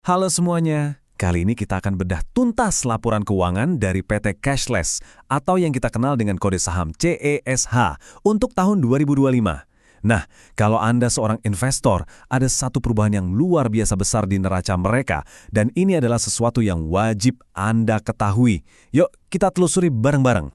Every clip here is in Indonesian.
Halo semuanya, kali ini kita akan bedah tuntas laporan keuangan dari PT Cashless atau yang kita kenal dengan kode saham CESH untuk tahun 2025. Nah, kalau Anda seorang investor, ada satu perubahan yang luar biasa besar di neraca mereka dan ini adalah sesuatu yang wajib Anda ketahui. Yuk, kita telusuri bareng-bareng.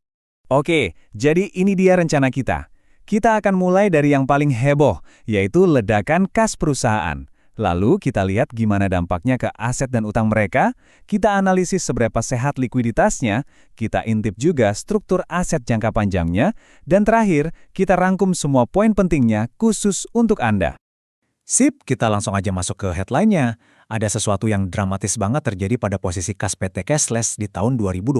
Oke, jadi ini dia rencana kita. Kita akan mulai dari yang paling heboh, yaitu ledakan kas perusahaan. Lalu kita lihat gimana dampaknya ke aset dan utang mereka, kita analisis seberapa sehat likuiditasnya, kita intip juga struktur aset jangka panjangnya, dan terakhir, kita rangkum semua poin pentingnya khusus untuk Anda. Sip, kita langsung aja masuk ke headline-nya. Ada sesuatu yang dramatis banget terjadi pada posisi kas PT Cashless di tahun 2025.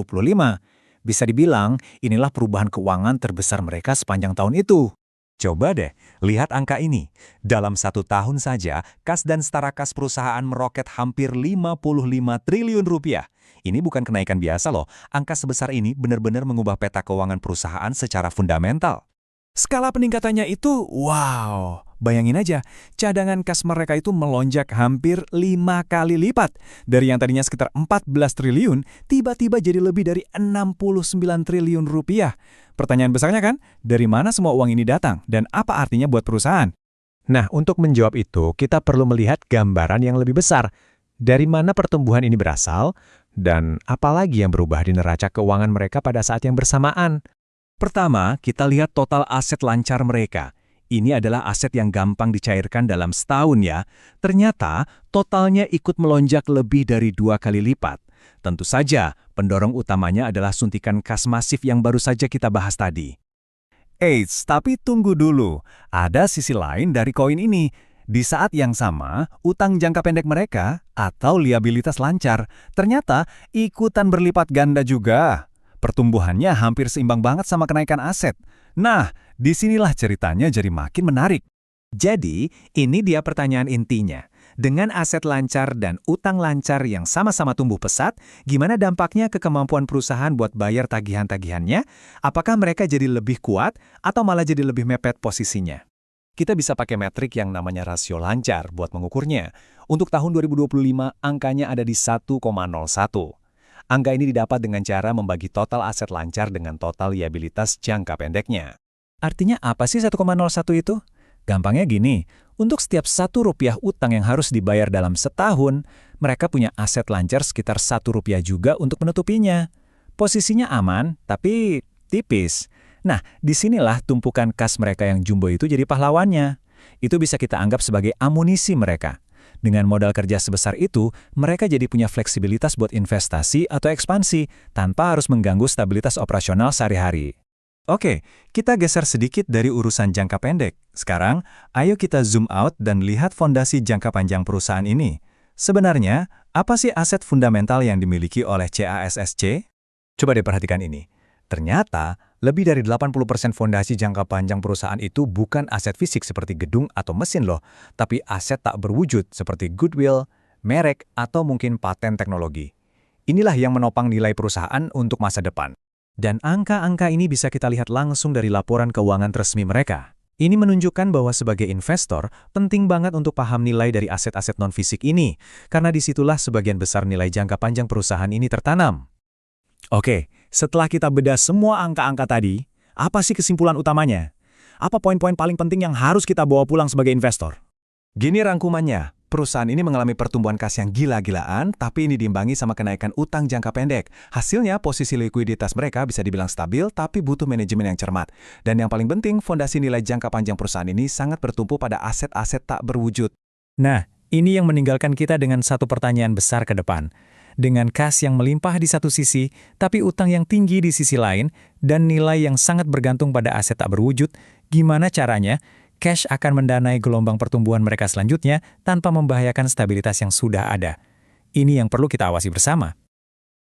Bisa dibilang, inilah perubahan keuangan terbesar mereka sepanjang tahun itu. Coba deh, lihat angka ini. Dalam 1 tahun saja, kas dan setara kas perusahaan meroket hampir 55 triliun rupiah. Ini bukan kenaikan biasa loh, angka sebesar ini benar-benar mengubah peta keuangan perusahaan secara fundamental. Skala peningkatannya itu, wow, bayangin aja, cadangan kas mereka itu melonjak hampir 5 kali lipat. Dari yang tadinya sekitar 14 triliun, tiba-tiba jadi lebih dari 69 triliun rupiah. Pertanyaan besarnya kan, dari mana semua uang ini datang dan apa artinya buat perusahaan? Nah, untuk menjawab itu, kita perlu melihat gambaran yang lebih besar. Dari mana pertumbuhan ini berasal, dan apa lagi yang berubah di neraca keuangan mereka pada saat yang bersamaan. Pertama, kita lihat total aset lancar mereka. Ini adalah aset yang gampang dicairkan dalam setahun ya. Ternyata, totalnya ikut melonjak lebih dari 2 kali lipat. Tentu saja, pendorong utamanya adalah suntikan kas masif yang baru saja kita bahas tadi. Eits, tapi tunggu dulu. Ada sisi lain dari koin ini. Di saat yang sama, utang jangka pendek mereka atau liabilitas lancar ternyata ikutan berlipat ganda juga. Pertumbuhannya hampir seimbang banget sama kenaikan aset. Nah, disinilah ceritanya jadi makin menarik. Jadi, ini dia pertanyaan intinya. Dengan aset lancar dan utang lancar yang sama-sama tumbuh pesat, gimana dampaknya ke kemampuan perusahaan buat bayar tagihan-tagihannya? Apakah mereka jadi lebih kuat atau malah jadi lebih mepet posisinya? Kita bisa pakai metrik yang namanya rasio lancar buat mengukurnya. Untuk tahun 2025, angkanya ada di 1,01. Angka ini didapat dengan cara membagi total aset lancar dengan total liabilitas jangka pendeknya. Artinya apa sih 1,01 itu? Gampangnya gini, untuk setiap Rp1 utang yang harus dibayar dalam setahun, mereka punya aset lancar sekitar Rp1 juga untuk menutupinya. Posisinya aman, tapi tipis. Nah, disinilah tumpukan kas mereka yang jumbo itu jadi pahlawannya. Itu bisa kita anggap sebagai amunisi mereka. Dengan modal kerja sebesar itu, mereka jadi punya fleksibilitas buat investasi atau ekspansi tanpa harus mengganggu stabilitas operasional sehari-hari. Oke, kita geser sedikit dari urusan jangka pendek. Sekarang, ayo kita zoom out dan lihat fondasi jangka panjang perusahaan ini. Sebenarnya, apa sih aset fundamental yang dimiliki oleh CASSC? Coba deh perhatikan ini. Ternyata, lebih dari 80% fondasi jangka panjang perusahaan itu bukan aset fisik seperti gedung atau mesin loh, tapi aset tak berwujud seperti goodwill, merek, atau mungkin paten teknologi. Inilah yang menopang nilai perusahaan untuk masa depan. Dan angka-angka ini bisa kita lihat langsung dari laporan keuangan resmi mereka. Ini menunjukkan bahwa sebagai investor, penting banget untuk paham nilai dari aset-aset non-fisik ini, karena disitulah sebagian besar nilai jangka panjang perusahaan ini tertanam. Oke, setelah kita bedah semua angka-angka tadi, apa sih kesimpulan utamanya? Apa poin-poin paling penting yang harus kita bawa pulang sebagai investor? Gini rangkumannya, perusahaan ini mengalami pertumbuhan kas yang gila-gilaan, tapi ini diimbangi sama kenaikan utang jangka pendek. Hasilnya, posisi likuiditas mereka bisa dibilang stabil, tapi butuh manajemen yang cermat. Dan yang paling penting, fondasi nilai jangka panjang perusahaan ini sangat bertumpu pada aset-aset tak berwujud. Nah, ini yang meninggalkan kita dengan satu pertanyaan besar ke depan. Dengan kas yang melimpah di satu sisi, tapi utang yang tinggi di sisi lain, dan nilai yang sangat bergantung pada aset tak berwujud, gimana caranya cash akan mendanai gelombang pertumbuhan mereka selanjutnya tanpa membahayakan stabilitas yang sudah ada? Ini yang perlu kita awasi bersama.